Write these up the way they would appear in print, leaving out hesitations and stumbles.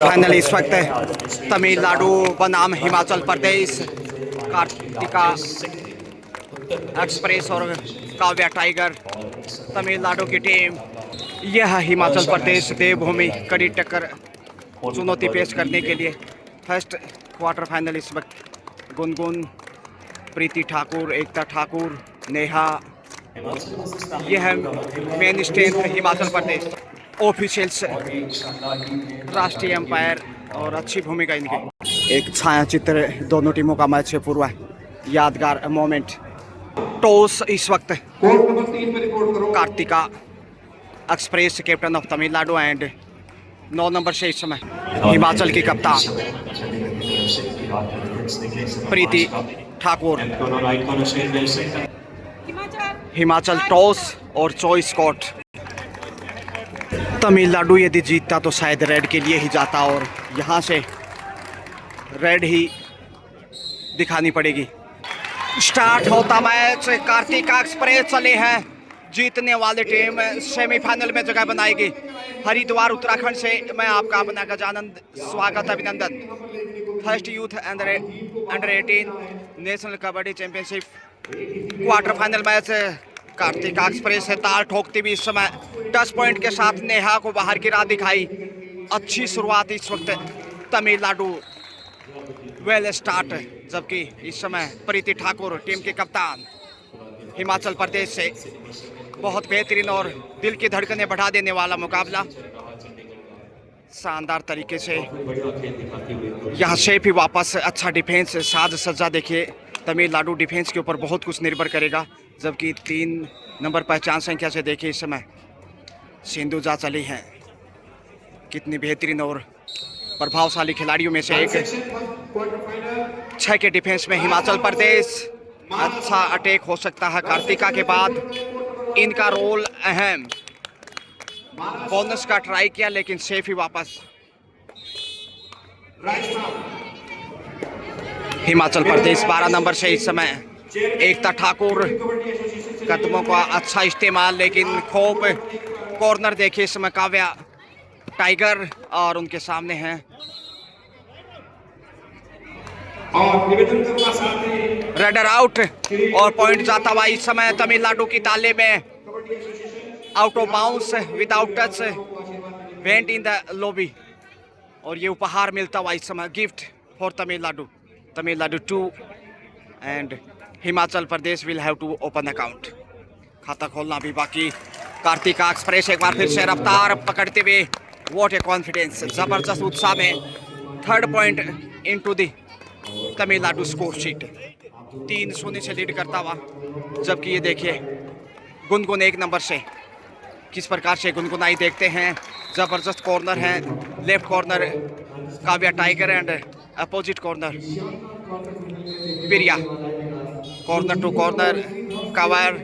Final इस वक्त तमिलनाडु बनाम हिमाचल प्रदेश कार्तिका एक्सप्रेस और काव्या टाइगर तमिलनाडु की टीम। यह हिमाचल प्रदेश देवभूमि कड़ी टक्कर चुनौती पेश करने के लिए फर्स्ट क्वार्टर फाइनल इस वक्त गुनगुन, प्रीति ठाकुर, एकता ठाकुर, नेहा, यह main strength Himachal Pradesh. Officials, राष्ट्रीय अंपायर और अच्छी भूमिका इनकी। एक छाया चित्र दोनों टीमों का मैच से पूर्व यादगार मोमेंट। टॉस इस वक्त Karthika express captain of Tamil Nadu and 9 number से इस समय हिमाचल की कप्तान प्रीति ठाकुर। हिमाचल टॉस और चॉइस कॉट। तमिलनाडु यदि जीतता तो शायद रेड के लिए ही जाता और यहाँ से रेड ही दिखानी पड़ेगी। स्टार्ट होता मैच। कार्तिका एक्सप्रेस चले हैं, जीतने वाली टीम सेमीफाइनल में जगह बनाएगी। हरिद्वार उत्तराखंड से मैं आपका अपना गजानंद स्वागत अभिनंदन। First youth under 18 national kabaddi championship quarter final match. Karthika express से ताल ठोकती भी इस समय 10 पॉइंट के साथ नेहा को बाहर की राह दिखाई। अच्छी शुरुआत इस वक्त तमिलनाडु वेल स्टार्ट, जबकि इस समय प्रीति ठाकुर टीम के कप्तान हिमाचल प्रदेश से बहुत बेहतरीन और दिल की धड़कनें बढ़ा देने वाला मुकाबला। शानदार तरीके से यहाँ शेप ही वापस। अच्छा डिफेंस, साज सज्जा देखिए। तमिलनाडु डिफेंस के ऊपर बहुत कुछ निर्भर करेगा, जबकि 3 नंबर पहचान संख्या से देखिए इस समय सिंधुजा चली हैं। कितनी बेहतरीन और प्रभावशाली खिलाड़ियों में से एक। 6 के डिफेंस में हिमाचल प्रदेश। अच्छा अटैक हो सकता है कार्तिका के बाद। इनका रोल अहम। बोनस का ट्राई किया लेकिन सेफ ही वापस। हिमाचल प्रदेश 12 नंबर से इस समय एकता ठाकुर। कदमों का अच्छा इस्तेमाल लेकिन खोप। कॉर्नर देखिए इस समय काव्या टाइगर और उनके सामने हैं रेडर आउट और पॉइंट जाता हुआ इस समय तमिलनाडु की ताले में। Out of bounds without touch went in the lobby और ये उपहार मिलता हुआ इस समय gift for Tamil Nadu. Tamil Nadu 2 and Himachal Pradesh will have to open account. खाता खोलना भी बाकी। कार्तिका एक्सप्रेस एक बार फिर से रफ्तार पकड़ते हुए। व्हाट ए कॉन्फिडेंस, जबरदस्त उत्साह में 3rd point into the Tamil Nadu score sheet. 3-0 से लीड करता हुआ, जबकि ये देखिए गुनगुन 1 नंबर से किस प्रकार से गुनगुनाई देखते हैं। जबरदस्त कॉर्नर है, left corner Kavya tiger and opposite corner Priya. Corner to corner cover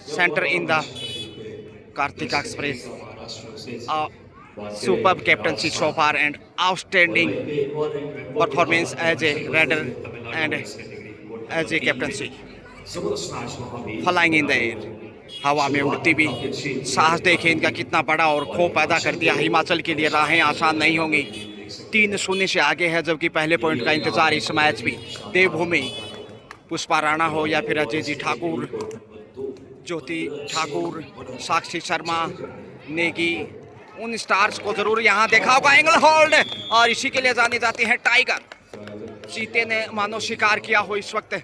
centre in the Karthika express. Superb captaincy so far and outstanding performance as a raider and as a captaincy. Flying in the air, हवा में उड़ती भी। साहस देखें इनका कितना बड़ा और खौफ पैदा कर दिया। हिमाचल के लिए राहें आसान नहीं होंगी। 3-0 से आगे है, जबकि पहले पॉइंट का इंतजार इस मैच भी। देवभूमि पुष्पा राणा हो या फिर अजय जी ठाकुर, ज्योति ठाकुर, साक्षी शर्मा, नेगी, उन स्टार्स को जरूर यहाँ देखा होगा। एंगल होल्ड और इसी के लिए जानी जाती है टाइगर। चीते ने मानो शिकार किया हो इस वक्त।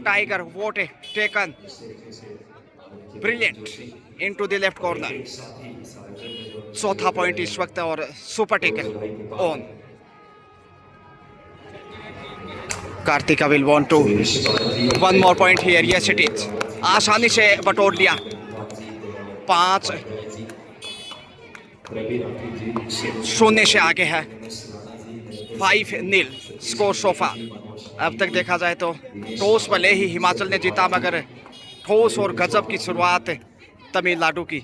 Tiger what taken brilliant into the left corner. 4था पॉइंट इस वक्त और super taken on. Karthika will want to 1 more point here. Yes it is. आसानी से बटोर लिया। 5-0 से आगे है। 5-0 स्कोर सोफा। अब तक देखा जाए तो टॉस भले ही हिमाचल ने जीता, मगर ठोस और गजब की शुरुआत तमिलनाडु की।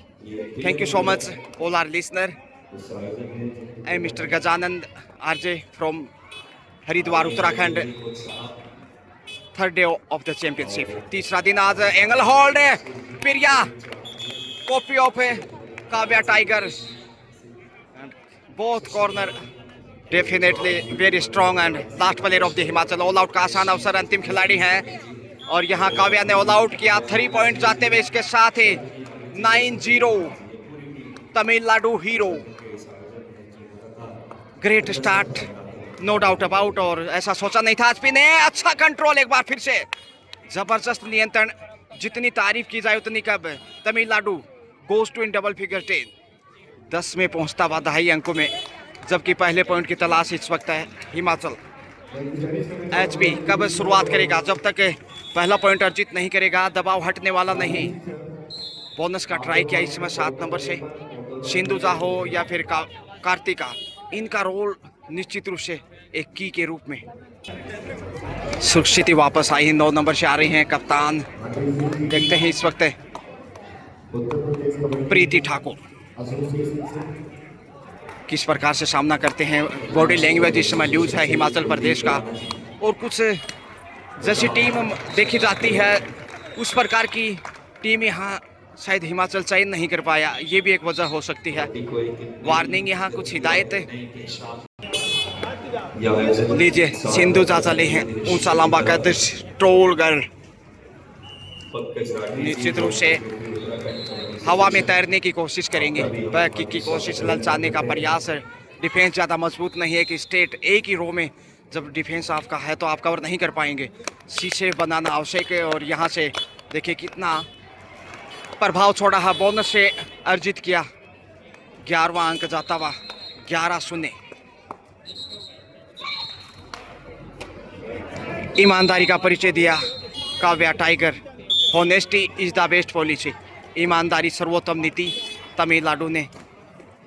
Thank you so much all our listener. I mister Gajanand RJ from Haridwar Uttarakhand. 3rd day of the championship. तीसरा दिन आज। Angle hold Priya, copy of Kavya tiger. Both corner definitely very strong and last player of the Himachal. All out का आसान अवसर, अंतिम खिलाड़ी हैं और यहाँ काव्या ने ऑल आउट किया। 3 पॉइंट जाते हुए इसके साथ ही 9-0 Tamil Nadu hero. Great start, no doubt about. और ऐसा सोचा नहीं था एचपी ने। अच्छा कंट्रोल, एक बार फिर से जबरदस्त नियंत्रण। जितनी तारीफ की जाए उतनी कब। Tamil Nadu goes to in double figure 10 में पहुंचता हुआ 2.5 अंकों में, जबकि पहले पॉइंट की तलाश इस वक्त है हिमाचल। एचपी कब शुरुआत करेगा? जब तक पहला पॉइंट अर्जित नहीं करेगा दबाव हटने वाला नहीं। बोनस का ट्राई किया इस समय 7 नंबर से सिंधुजा हो या फिर कार्तिका, इनका रोल निश्चित रूप से एक की के रूप में। सुरक्षित वापस आई, 9 नंबर से आ रही हैं कप्तान। देखते हैं इस वक्त प्रीति ठाकुर किस प्रकार से सामना करते हैं। बॉडी लैंग्वेज इस समय लूज है हिमाचल प्रदेश का, और कुछ जैसी टीम देखी जाती है उस प्रकार की टीम यहाँ शायद हिमाचल चयन नहीं कर पाया, ये भी एक वजह हो सकती है। वार्निंग यहाँ कुछ हिदायत लीजिए। सिंधुजा चले हैं, ऊंचा लंबा कद, स्ट्रोल गर्ल, निश्चित रूप से हवा में तैरने की कोशिश करेंगे। बैक किक की कोशिश, ललचाने का प्रयास है। डिफेंस ज़्यादा मजबूत नहीं है कि स्टेट एक ही रो में जब डिफेंस आपका है तो आप कवर नहीं कर पाएंगे। शीशे बनाना आवश्यक है। और यहाँ से देखिए कितना प्रभाव छोड़ा है। बोनस से अर्जित किया 11वां अंक जाता हुआ 11-0। ईमानदारी का परिचय दिया Kavya tiger. Honesty is the best policy. ईमानदारी सर्वोत्तम नीति तमिलनाडु ने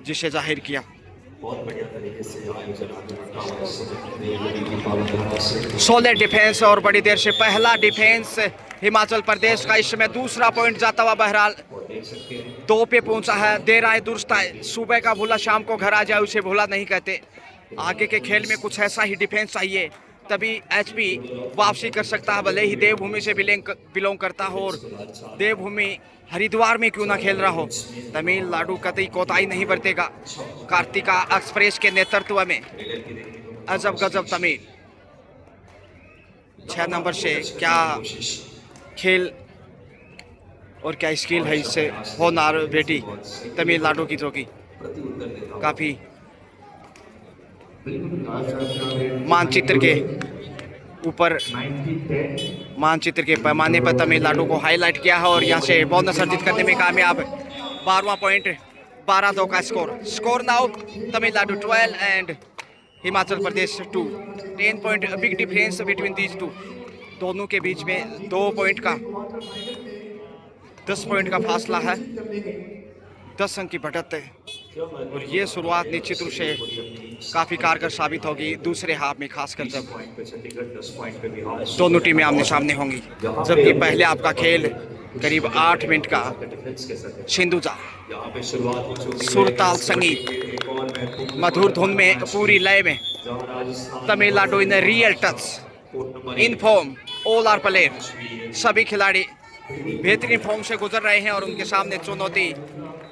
जिसे जाहिर किया। सॉलिड डिफेंस और बड़ी देर से पहला डिफेंस हिमाचल प्रदेश का। इस समय दूसरा पॉइंट जाता हुआ बहरहाल 2 पे पहुंचा है। देर आए दुरुस्त आए, सुबह का भूला शाम को घर आ जाए उसे भूला नहीं कहते। आगे के खेल में कुछ ऐसा ही डिफेंस चाहिए, तभी एचपी वापसी कर सकता है। भले ही देवभूमि से बिलोंग करता हो और देवभूमि हरिद्वार में क्यों ना खेल रहा हो, तमिलनाडु कतई कोताही नहीं बरतेगा। कार्तिका एक्सप्रेस के नेतृत्व में अजब गजब तमिल। 6 नंबर से क्या खेल और क्या स्किल है इससे होनार बेटी तमिलनाडु की, जो कि काफ़ी मानचित्र के ऊपर, मानचित्र के पैमाने पर तमिलनाडु को हाईलाइट किया है। और यहाँ से बोनस अर्जित करने में कामयाब। 12वां पॉइंट, 12-2 का score now Tamil Nadu 12 and Himachal Pradesh 2। 10 point, big difference between these two. दोनों के बीच में 2 पॉइंट का 10 पॉइंट का फासला है। 10 अंक की बढ़त है और ये शुरुआत निश्चित रूप से काफ़ी कारगर साबित होगी दूसरे हाफ में, खासकर जब दोनों टीमें आमने सामने होंगी। जबकि पहले आपका खेल करीब 8 मिनट का सिंधुजा सुरताल संगीत मधुर धुन में पूरी लय में। Tamil Nadu in real touch in form, all are player, सभी खिलाड़ी बेहतरीन फॉर्म से गुजर रहे हैं और उनके सामने चुनौती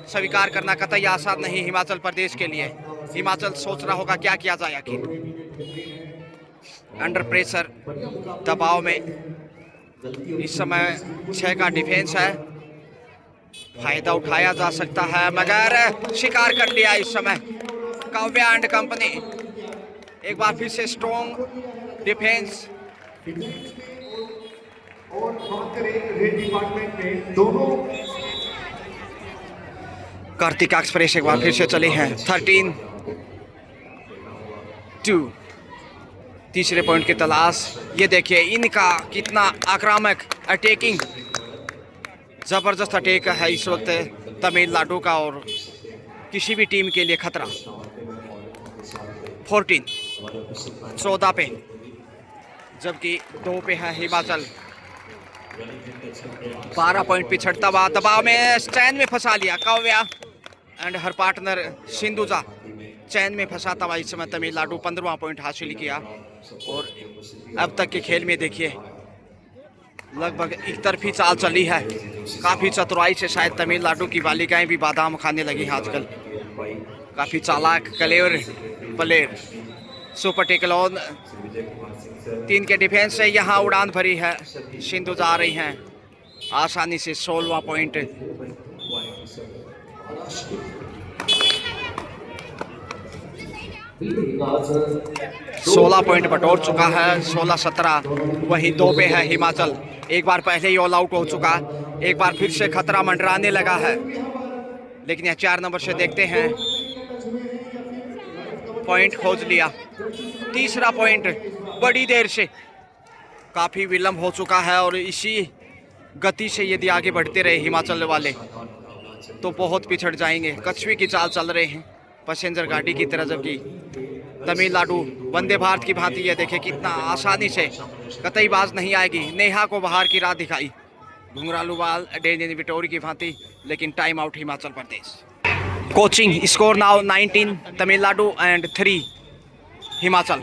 स्वीकार करना कतई आसान नहीं हिमाचल प्रदेश के लिए। हिमाचल सोच रहा होगा क्या किया जाए आखिर। अंडर प्रेशर, दबाव में इस समय 6 का डिफेंस है, फायदा उठाया जा सकता है मगर शिकार कर लिया इस समय काव्या एंड कंपनी। एक बार फिर से स्ट्रॉन्ग डिफेंस। और बात करें रेड डिपार्टमेंट में दोनों कार्तिका एक्सप्रेस एक बार फिर से चले हैं 13-2। तीसरे पॉइंट की तलाश। ये देखिए इनका कितना आक्रामक अटैकिंग, जबरदस्त अटैक है इस वक्त तमिलनाडु का और किसी भी टीम के लिए खतरा। 14 पे, जबकि 2 पे है हिमाचल। 12 पॉइंट पिछड़ता हुआ दबाव में चैन में फंसा लिया Kavya and her partner Sindhuja. Chain में फंसाता हुआ इस समय तमिलनाडु 15वां पॉइंट हासिल किया। और अब तक के खेल में देखिए लगभग एक तरफी चाल चली है। काफ़ी चतुराई से शायद तमिलनाडु की बालिकाएं भी बादाम खाने लगी हैं आजकल। काफी चालाक clever player. Super tackle on 3 के डिफेंस से यहाँ उड़ान भरी है। सिंधु जा रही हैं आसानी से 16वां पॉइंट। 16 पॉइंट बटोर चुका है। 16-17 वहीं 2 पे है हिमाचल। एक बार पहले ही ऑल आउट हो चुका, एक बार फिर से खतरा मंडराने लगा है। लेकिन यह 4 नंबर से देखते हैं, पॉइंट खोज लिया। तीसरा पॉइंट बड़ी देर से, काफी विलंब हो चुका है और इसी गति से यदि आगे बढ़ते रहे हिमाचल वाले तो बहुत पिछड़ जाएंगे। कछुए की चाल चल रहे हैं पैसेंजर गाड़ी की तरह, जबकि तमिलनाडु वंदे भारत की भांति ये देखे कितना आसानी से कतई बाज नहीं आएगी। नेहा को बाहर की राह दिखाई घुंघरालू बाल डेनिन विटोरी की भांति, लेकिन time out Himachal Pradesh. Coaching score now 19 Tamil Nadu and 3 Himachal.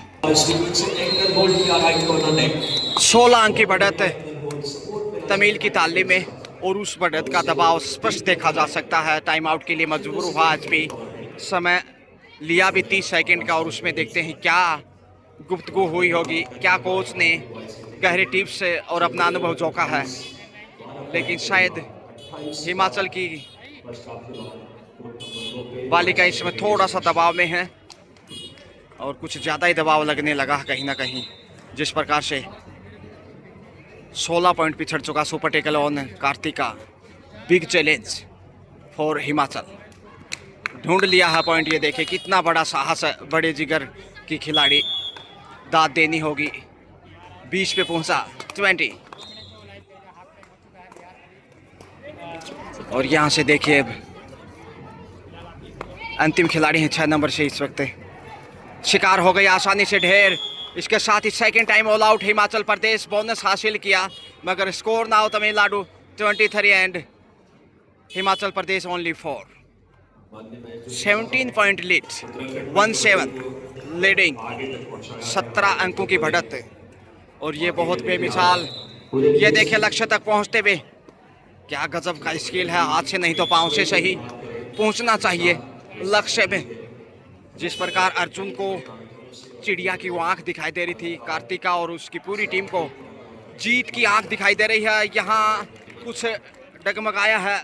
16 अंक की बढ़त तमिल की ताली में और उस बढ़त का दबाव स्पष्ट देखा जा सकता है। टाइम आउट के लिए मजबूर हुआ आज भी, समय लिया भी 30 सेकंड का, और उसमें देखते हैं क्या गुफ्तगू हुई होगी, क्या कोच ने गहरे टिप्स और अपना अनुभव झोंका है। लेकिन शायद हिमाचल की बालिका इसमें थोड़ा सा दबाव में है और कुछ ज़्यादा ही दबाव लगने लगा कहीं ना कहीं। जिस प्रकार से 16 पॉइंट पिछड़ चुका super tackle on Karthika. Big challenge for Himachal. ढूंढ लिया है पॉइंट। ये देखे कितना बड़ा साहस है बड़े जिगर की खिलाड़ी, दाद देनी होगी। 20 पे पहुंचा 20, और यहाँ से देखिए अब अंतिम खिलाड़ी हैं 6 नंबर से। इस वक्त शिकार हो गई आसानी से ढेर। इसके साथ ही second time all out Himachal Pradesh, bonus हासिल किया, मगर score now Tamil Nadu 23 and Himachal Pradesh only 4। 17 point lead, 17 leading, 17 अंकों की बढ़त। और ये बहुत बेमिसाल, ये देखिए लक्ष्य तक पहुंचते हुए क्या गजब का स्किल है। हाथ से नहीं तो पांव से सही पहुंचना चाहिए लक्ष्य में। जिस प्रकार अर्जुन को चिड़िया की वो आंख दिखाई दे रही थी, कार्तिका और उसकी पूरी टीम को जीत की आंख दिखाई दे रही है। यहाँ कुछ डगमगाया है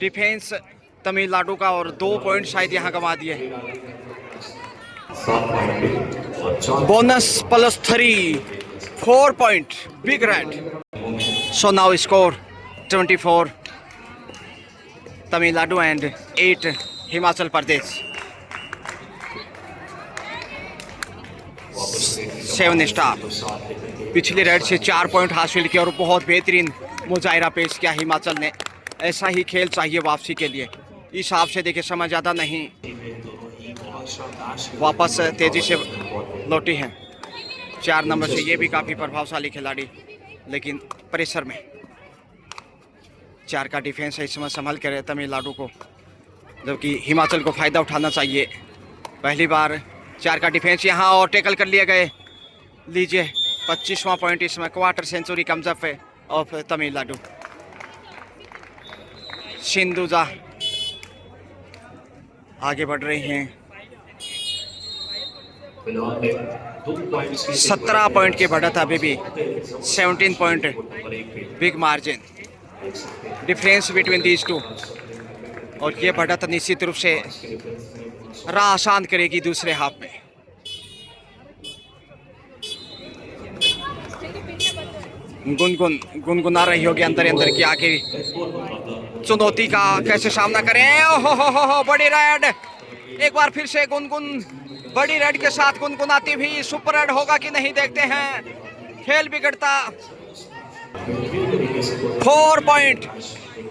डिफेंस तमिलनाडु का, और 2 पॉइंट शायद यहाँ गंवा दिए। Bonus +3, 4 point big red. So now score 24 Tamil Nadu and 8 Himachal Pradesh. 7 star. पिछले रेड से 4 पॉइंट हासिल किया और बहुत बेहतरीन मुजाहिरा पेश किया हिमाचल ने। ऐसा ही खेल चाहिए वापसी के लिए। इस हिसाब से देखिए समय ज़्यादा नहीं, वापस तेज़ी से लौटी हैं 4 नंबर से। ये भी काफ़ी प्रभावशाली खिलाड़ी, लेकिन प्रेशर में 4 का डिफेंस है इस समय संभल कर तमिलनाडु को, जबकि हिमाचल को फ़ायदा उठाना चाहिए। पहली बार 4 का डिफेंस यहाँ और टेकल कर लिए गए। लीजिए 25वां पॉइंट इसमें, quarter century comes up of Tamil Nadu. Sindhuja आगे बढ़ रही हैं 17 पॉइंट की बढ़त अभी भी, 17 point big margin difference between these two. और ये बढ़त निश्चित रूप से राह आसान करेगी दूसरे हाफ में। गुनगुना रही होगी अंदर अंदर की आखिर चुनौती का कैसे सामना करें। ओहो बड़ी रेड, एक बार फिर से गुनगुन बड़ी रेड के साथ गुनगुनाती भी। सुपर रेड होगा कि नहीं देखते हैं, खेल बिगड़ता। 4 point,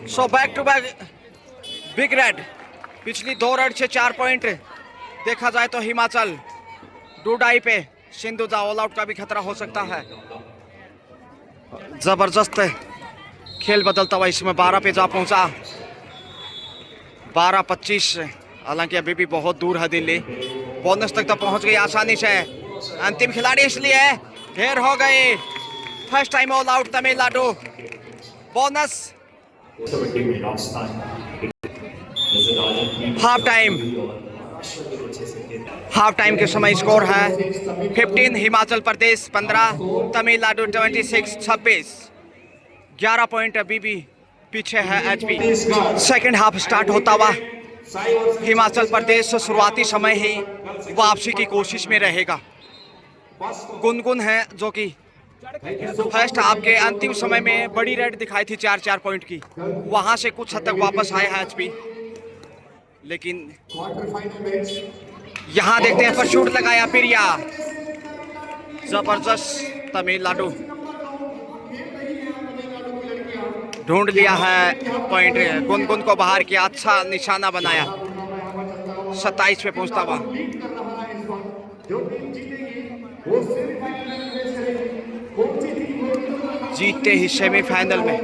so back to back big raid. पिछली 2 रेड से 4 पॉइंट देखा जाए तो हिमाचल डूडाई पे। सिंधुजा ऑल आउट का भी खतरा हो सकता है। जबरदस्त खेल बदलता हुआ इसमें 12 पे जा पहुंचा, 12-25। हालांकि अभी भी बहुत दूर है दिल्ली। बोनस तक तो पहुंच गई आसानी से। अंतिम खिलाड़ी इसलिए ढेर हो गए। First time all out Tamil Nadu. Bonus half time के समय स्कोर है 15 हिमाचल प्रदेश 15 तमिलनाडु 26 26। 11 पॉइंट अभी भी पीछे है एचपी। सेकंड हाफ स्टार्ट होता हुआ हिमाचल प्रदेश शुरुआती समय ही वापसी की कोशिश में रहेगा। गुनगुन है जो कि फर्स्ट हाफ के अंतिम समय में बड़ी रेड दिखाई थी 4-4 पॉइंट की, वहां से कुछ हद तक वापस आया है एचपी। लेकिन यहां देखते हैं पर शूट लगाया प्रिया, जबरदस्त तमिलनाडु ढूंढ लिया है पॉइंट। गुनगुन को बाहर किया, अच्छा निशाना बनाया। 27 पे पहुंचता हुआ जीतते ही सेमीफाइनल में।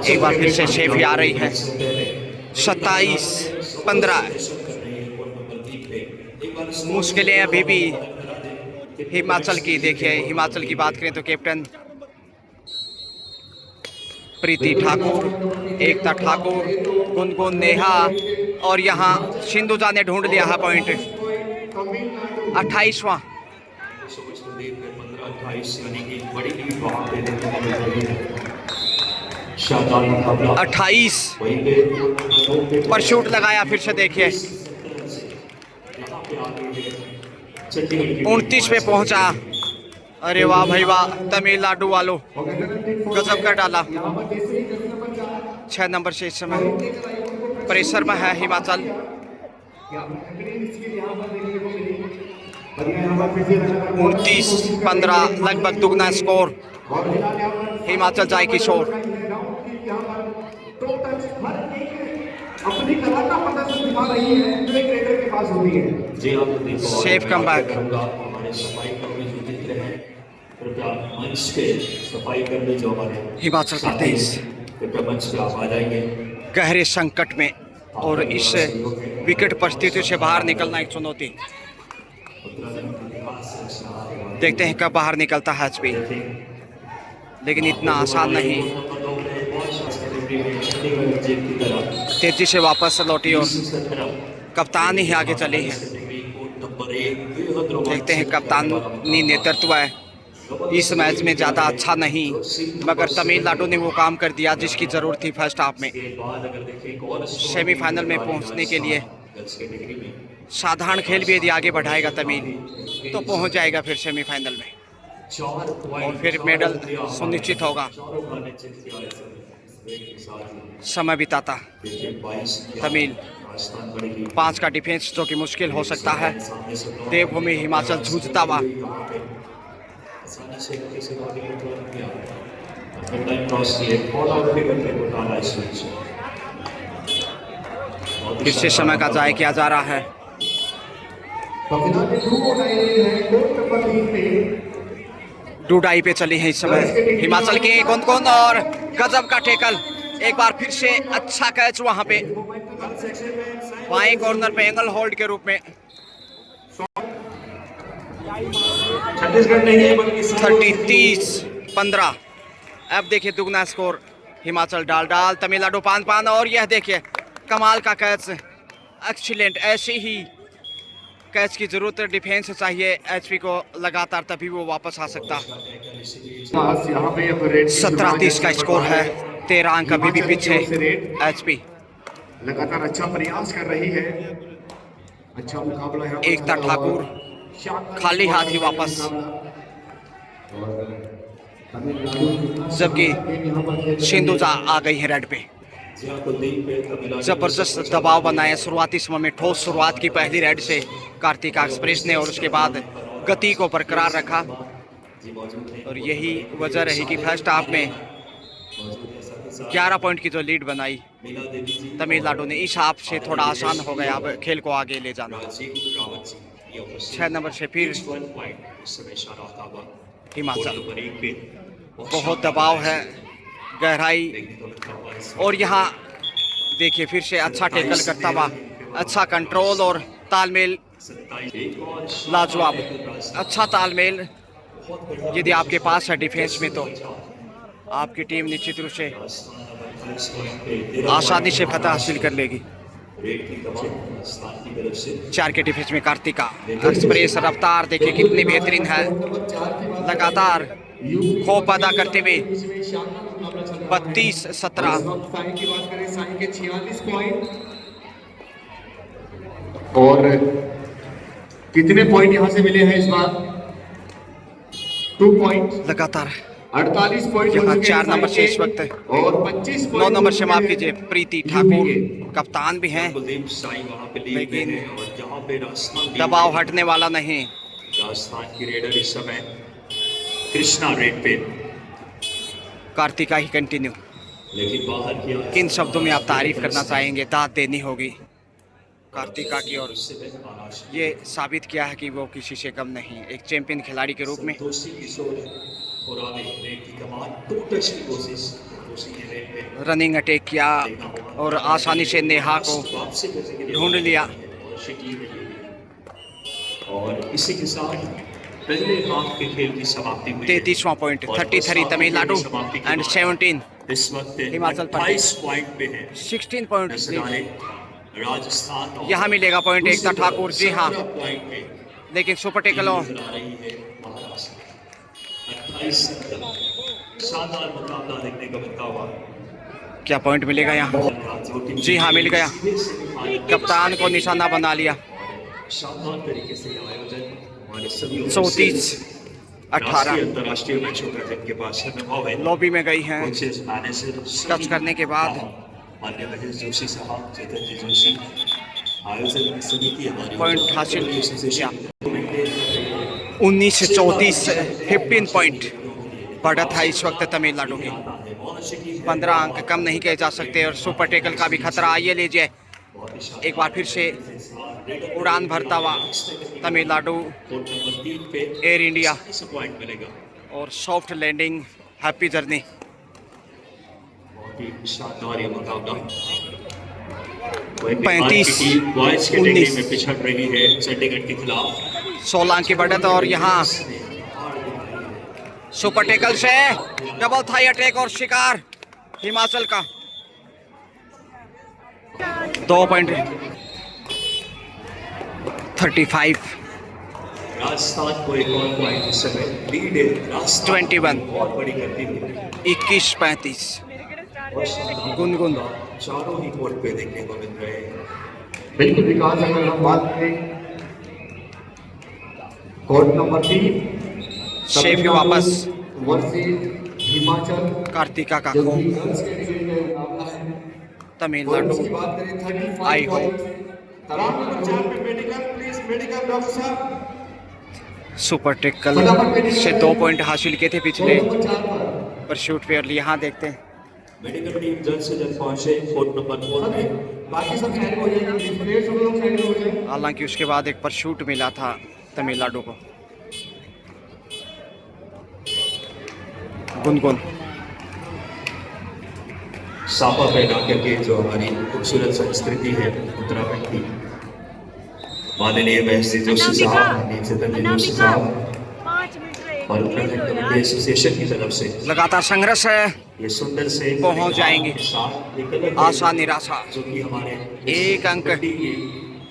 एक बार फिर से शेफी आ रही है। 27-15 मुश्किलें अभी भी हिमाचल की। देखिए हिमाचल की बात करें तो कैप्टन प्रीति ठाकुर, एकता ठाकुर, गुनगुन, नेहा और यहाँ सिंधुजा ने ढूंढ लिया है पॉइंट। 28वां 28 पर शूट लगाया फिर से। देखिए 29 पे पहुंचा। अरे वाह भाई वाह, तमिलनाडु वालों गजब कर डाला। 6 नंबर से इस समय प्रेशर में है हिमाचल। 29-15 लगभग दुगना स्कोर। हिमाचल जाए किशोर। अपनी कला का प्रदर्शन दिखा रही है जो एक रेडर के पास होती है। Safe comeback. हमारे सफाई कर्मी जो मित्र हैं, कृपया मंच पे सफाई कर्मी जो हमारे हिमाचल प्रदेश कृपया मंच पे आप आ जाएंगे। गहरे संकट में और इस विकट परिस्थितियों से बाहर निकलना एक चुनौती। देखते हैं कब बाहर निकलता है एचपी, लेकिन इतना आसान नहीं। तेजी से वापस लौटी और कप्तान ही आगे चले हैं। देखते हैं कप्तानी नेतृत्व है इस मैच में ज़्यादा अच्छा नहीं, मगर तमिलनाडु ने वो काम कर दिया जिसकी ज़रूरत थी फर्स्ट हाफ में। सेमीफाइनल में पहुंचने के लिए साधारण खेल भी यदि आगे बढ़ाएगा तमिल तो पहुंच जाएगा फिर सेमीफाइनल में और फिर मेडल सुनिश्चित होगा। समय बिताता तमिल। 5 का डिफेंस जो कि मुश्किल हो सकता है। देवभूमि हिमाचल जूझता हुआ। फिर से समय का ज़ाया किया जा रहा है। डूडाई पे चली है इस समय हिमाचल के गुनगुन और गजब का टैकल। एक बार फिर से अच्छा कैच वहां पे बाएं कॉर्नर पे एंगल होल्ड के रूप में। 30-15। अब देखिए दुगना स्कोर। हिमाचल डाल तमिलनाडु 5-5 और यह देखिए कमाल का कैच। एक्सीलेंट। ऐसे ही कैच की जरूरत है, डिफेंस चाहिए एचपी को लगातार, तभी वो वापस आ सकता। 17-30 का स्कोर है। 13 अंक अभी भी पीछे एचपी। लगातार अच्छा प्रयास कर रही है। अच्छा मुकाबला है। एकता ठाकुर खाली हाथ ही वापस, जबकि सिंधुजा आ गई है रेड पे। जबरदस्त दबाव बनाया शुरुआती समय में। ठोस शुरुआत की पहली रेड से कार्तिका एक्सप्रेस ने और उसके बाद गति को बरकरार रखा और यही वजह रही कि फर्स्ट हाफ में 11 पॉइंट की जो लीड बनाई तमिलनाडु ने, इस हाफ से थोड़ा आसान हो गया अब खेल को आगे ले जाना। 6 नंबर से फिर हिमाचल। बहुत दबाव है, गहराई, और यहाँ देखिए फिर से अच्छा टैकल करता हुआ, अच्छा कंट्रोल और तालमेल लाजवाब। अच्छा तालमेल यदि आपके पास है डिफेंस में तो आपकी टीम निश्चित रूप से 28 पॉइंट पे 13 आसानी से पॉइंट फतह हासिल कर लेगी। रेड की कमान पाकिस्तान की तरफ से 4 के डिफेंस में कार्तिका। एक्सप्रेस रफ्तार देखिए कितनी बेहतरीन है, लगातार खौफ अदा करते हुए 32-17। साई की बात करें, साई के 46 पॉइंट। और कितने पॉइंट यहां से मिले हैं इस बार? 2 पॉइंट। लगातार 48 पॉइंट यहाँ 4 नंबर से इस वक्त और 25 9 नंबर से माफ कीजिए प्रीति ठाकुर कप्तान भी हैं, कुलदीप साई वहां पे लीड लेकिन में है और जहां पे राजस्थान दबाव हटने वाला नहीं। राजस्थान की रेडर इस समय कृष्णा रेड पे, कार्तिका ही कंटिन्यू। लेकिन बाहर किया किन शब्दों में आप तारीफ करना चाहेंगे? दाद देनी होगी कार्तिका की, और ये साबित किया है कि वो किसी से कम नहीं, एक चैंपियन खिलाड़ी के रूप में। रनिंग अटैक किया और आसानी से नेहा को ढूंढ लिया। और इसी के साथ पहले हाफ के खेल की समाप्ति हुई। 33वां पॉइंट 33 तमिलनाडु एंड 17 इस वक्त हिमाचल प्रदेश। 28 पॉइंट पे है 16 पॉइंट राजस्थान। यहाँ मिलेगा पॉइंट एकता ठाकुर, जी हाँ, पॉइंट पे लेकिन सुपर टेकलों नजर आ रही है महाराष्ट्र। 28 शानदार मुकाबला देखने को मिलता हुआ। क्या पॉइंट मिलेगा यहाँ? जी हाँ, मिल गया। कप्तान को निशाना बना लिया। शानदार तरीके से आयोजन हमारे सभी 34-18 अंतर्राष्ट्रीय मैचों का जिनके पास अनुभव है, लॉबी में गई हैं। कोचेस, मैनेजर, टच करने के बाद माननीय महेश जोशी साहब, चेतन जी जोशी, आयोजन समिति हमारी पॉइंट हासिल किया। 19 से 34 15 पॉइंट बढ़त है इस वक्त तमिलनाडु की। 15 अंक कम नहीं किए जा सकते और सुपर टेकल का भी खतरा। आइए लीजिए एक बार फिर से उड़ान भरता हुआ तमिलनाडु एयर इंडिया पॉइंट मिलेगा और सॉफ्ट लैंडिंग, हैप्पी जर्नी। बहुत ही शानदार ये मुकाबला। 35-19 में पिछड़ रही है चंडीगढ़ के खिलाफ। 16 अंक की बढ़त और यहाँ सुपर टेकल से डबल थाई अटैक और शिकार हिमाचल का। 2 पॉइंट 35 राजस्थान को एक और पॉइंट इस समय लीड है। राजस्थान 21 बहुत बड़ी करती हुई 21-35 गुनगुन चारों ही कोर्ट पे देखने को मिल रहे हैं। बिल्कुल विकास, अगर हम बात करें कोर्ट नंबर 3 शेफ वापस वर्सेस हिमाचल कार्तिका का जो खो कि गर्ल्स कैटेगरी में मुकाबला है। और तमिलनाडु उसकी बात करें 35 आई हो। तराब नंबर 4 पे मेडिकल, प्लीज मेडिकल डॉक्टर साहब। सुपर टेकल से 2 पॉइंट हासिल किए थे पिछले नंबर 4 पर परशूट फेयर। यहाँ देखते हैं मेडिकल टीम जल्द से जल्द पहुंचे कोर्ट नंबर 4 पे। बाकी सब साइड हो जाएंगे, प्लेयर्स सब लोग साइड हो जाएंगे। हालांकि उसके बाद एक परशूट मिला था तमिलनाडु को। गुनगुन साफा पहना करके जो हमारी खूबसूरत संस्कृति है उत्तराखंड की, माननीय महेश जी जोशी साहब, माननीय चेतन जी जोशी साहब और उत्तराखंड कबड्डी एसोसिएशन की तरफ से लगातार संघर्ष है, ये सुंदर से पहुंच जाएंगे। के साथ एक अलग आशा निराशा जो कि हमारे एक अंक। कबड्डी के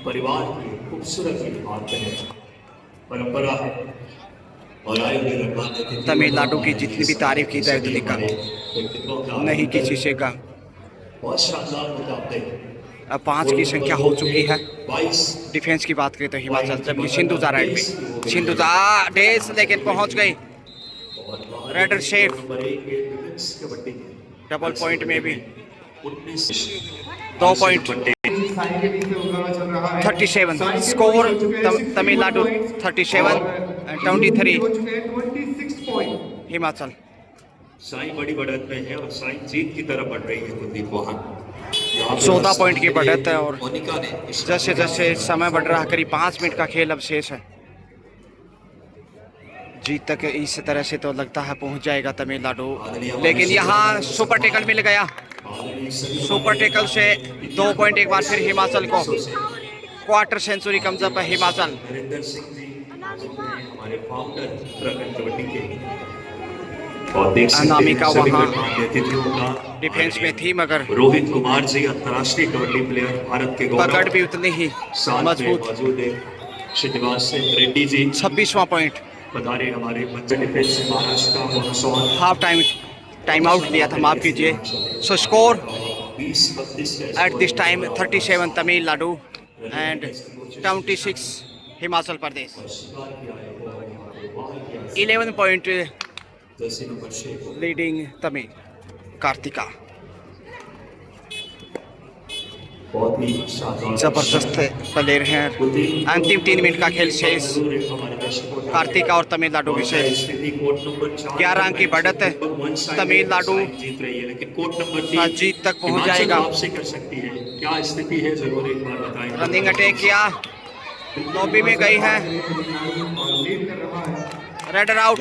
परिवार की खूबसूरत परंपरा है और आयोजन रखवाने तमिलनाडु की जितनी भी तारीफ की जाए उतनी कम नहीं किसी से कम। बहुत शानदार मुकाबले। अब 5 की संख्या हो चुकी है। 22 डिफेंस की बात करें तो हिमाचल, जबकि सिंधुजा राइट पे सिंधुजा डेस लेकिन पहुंच गई। रेडर शेफ डबल पॉइंट में भी 2 point 37 score Tamil Nadu 37 and 23 Himachal. Sai बड़ी बढ़त में है और साई जीत की तरफ बढ़ रही है कुलदीप वहां। 14 पॉइंट की बढ़त है और मोनिका ने जैसे जैसे समय बढ़ रहा है करीब 5 मिनट का खेल अब शेष है। जीत तक इस तरह से तो लगता है पहुंच जाएगा तमिलनाडु, लेकिन यहाँ सुपर टेकल मिल गया। सुपर टेकल से 2 पॉइंट एक बार फिर हिमाचल को। क्वार्टर सेंचुरी कब्जा पर हिमाचल। नरेंद्र सिंह जी हमारे फाउंडर उत्तराखंड कबड्डी के और देख सकते अनामिका हैं सभी वहाँ गणमान्य अतिथियों का डिफेंस में थी, मगर रोहित कुमार जी अंतर्राष्ट्रीय कबड्डी प्लेयर भारत के पकड़ गौरव भी उतनी ही साथ में मजबूत। मौजूद है श्रीनिवास रेड्डी जी 26वां पॉइंट। पधारे हमारे मंच डिफेंस से महाराष्ट्र का मोनसोन हाफ टाइम आउट लिया था, माफ कीजिए। So score 20-32 at this time 37 Tamil Nadu and 26 Himachal Pradesh. 11 point leading Tamil Kartika. बहुत ही शानदार जबरदस्त प्लेयर हैं। अंतिम 3 मिनट का खेल शेष। कार्तिका और तमिलनाडु विशेष 11 अंक की बढ़त है। तमिलनाडु जीत रही है, लेकिन कोर्ट नंबर 3 जीत तक पहुंच जाएगा। आपसे कर सकती है, क्या स्थिति है जरूर एक बार बताएं। रनिंग अटैक किया, लॉबी में गई है, raider out,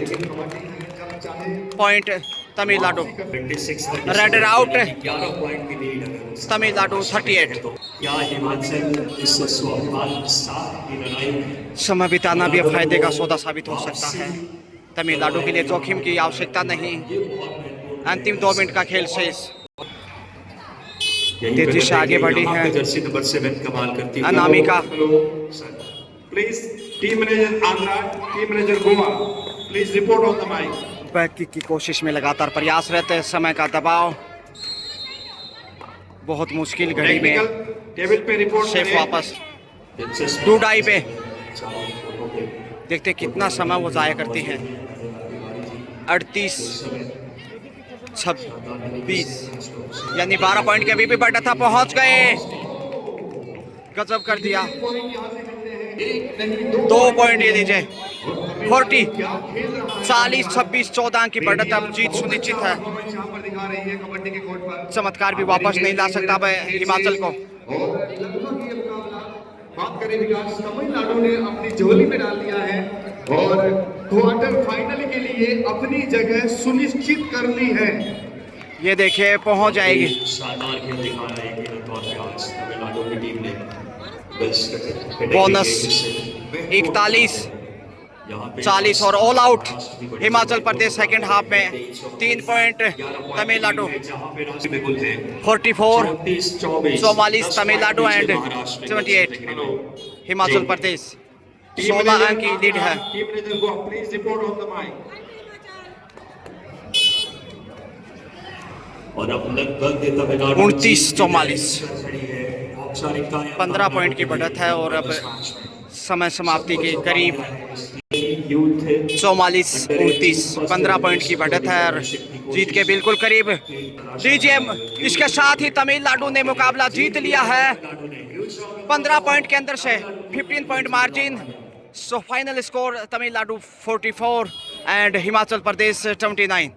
point Tamil Nadu. Raider out, 11 point की लीड है तमिलनाडु 38। क्या हिमाचल इस स्वाभिमान के साथ की लड़ाई में समय बिताना भी अब फायदे का सौदा साबित हो सकता है। तमिलनाडु के लिए जोखिम की आवश्यकता नहीं। अंतिम 2 मिनट का खेल शेष। तेजी से आगे बढ़ी है जर्सी नंबर 7 कमाल करती है Anamika. Please team manager Andhra, team manager Goa, please report on the mic. Back kick की कोशिश में लगातार प्रयास रहते हैं। समय का दबाव, बहुत मुश्किल घड़ी में टेबल पे रिपोर्ट शेफ वापस टू डाई पे। देखते कितना समय वो जाया करती है। 38 26 यानी 12 पॉइंट के अभी भी बढ़ा था, पहुंच गए। गजब कर दिया। 2 पॉइंट ये लीजिए। 40 40 26 14 की बढ़त, अब जीत सुनिश्चित है। चमत्कार भी वापस नहीं ला सकता हिमाचल को। बात करें विकास, तमिलनाडु ने अपनी झोली में डाल दिया है और क्वार्टर फाइनल के लिए अपनी जगह सुनिश्चित कर ली है। ये देखिए पहुंच जाएगी। शानदार खेल दिखा रहे हैं कि तौर पे आज तमिलनाडु की टीम ने बोनस 41 40 और all out Himachal Pradesh second half में। 3 पॉइंट तमिलनाडु, 44 44 तमिलनाडु एंड 78 हिमाचल प्रदेश। 16 अंक की लीड है। Team manager Goa, please report on the mic. और अब लगभग तमिलनाडु 29-44 15 पॉइंट की बढ़त है और अब समय समाप्ति के करीब 44-29 15 पॉइंट की बढ़त है और जीत के बिल्कुल करीब। लीजिए, इसके साथ ही तमिलनाडु ने मुकाबला जीत लिया है 15 पॉइंट के अंदर से, 15 point margin. So final score Tamil Nadu 44 and Himachal Pradesh 29।